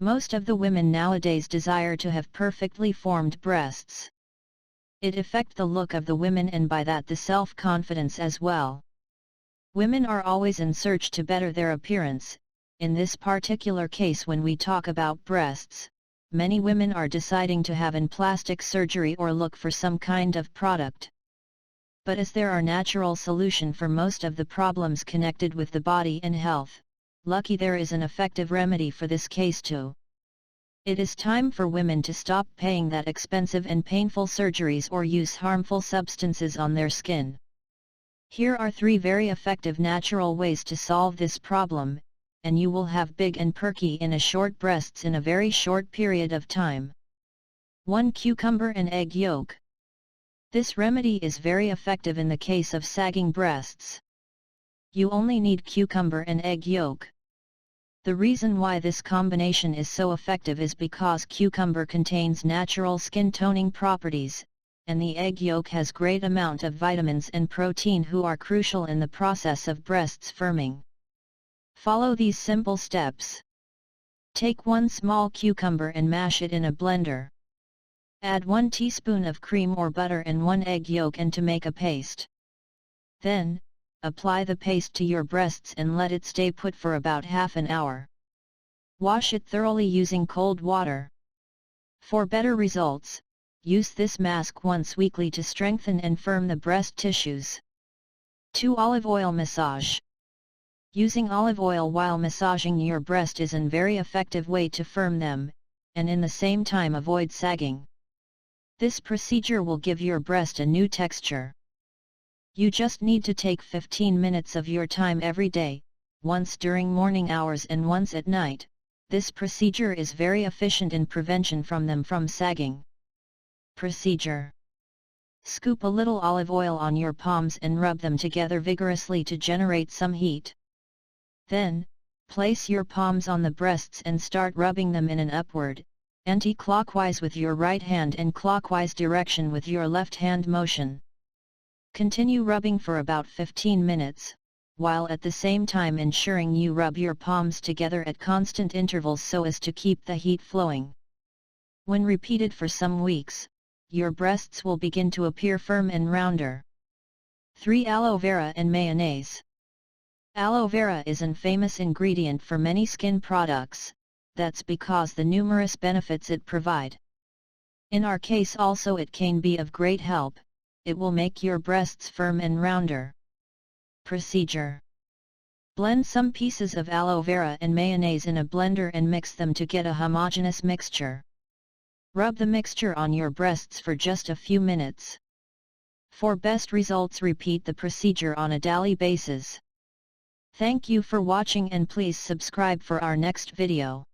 Most of the women nowadays desire to have perfectly formed breasts. It affects the look of the women and by that the self-confidence as well. Women are always in search to better their appearance. In this particular case, when we talk about breasts, many women are deciding to have an plastic surgery or look for some kind of product. But as there are natural solution for most of the problems connected with the body and health, lucky there is an effective remedy for this case too. It is time for women to stop paying that expensive and painful surgeries or use harmful substances on their skin. Here are 3 very effective natural ways to solve this problem, and you will have big and perky in a short breasts in a very short period of time. 1. Cucumber and egg yolk. This remedy is very effective in the case of sagging breasts. You only need cucumber and egg yolk. The reason why this combination is so effective is because cucumber contains natural skin toning properties, and the egg yolk has great amount of vitamins and protein who are crucial in the process of breasts firming. Follow these simple steps. Take 1 small cucumber and mash it in a blender. Add 1 teaspoon of cream or butter and 1 egg yolk and to make a paste. Then, apply the paste to your breasts and let it stay put for about half an hour. Wash it thoroughly using cold water. For better results, use this mask once weekly to strengthen and firm the breast tissues. 2. Olive oil massage. Using olive oil while massaging your breast is a very effective way to firm them, and in the same time avoid sagging. This procedure will give your breast a new texture. You just need to take 15 minutes of your time every day, once during morning hours and once at night. This procedure is very efficient in prevention from them from sagging. Procedure. Scoop a little olive oil on your palms and rub them together vigorously to generate some heat. Then, place your palms on the breasts and start rubbing them in an upward, anti-clockwise with your right hand and clockwise direction with your left hand motion. Continue rubbing for about 15 minutes, while at the same time ensuring you rub your palms together at constant intervals so as to keep the heat flowing. When repeated for some weeks, your breasts will begin to appear firm and rounder. 3. Aloe vera and mayonnaise. Aloe vera is an famous ingredient for many skin products, that's because the numerous benefits it provide. In our case also it can be of great help, it will make your breasts firm and rounder. Procedure. Blend some pieces of aloe vera and mayonnaise in a blender and mix them to get a homogeneous mixture. Rub the mixture on your breasts for just a few minutes. For best results, repeat the procedure on a daily basis. Thank you for watching and please subscribe for our next video.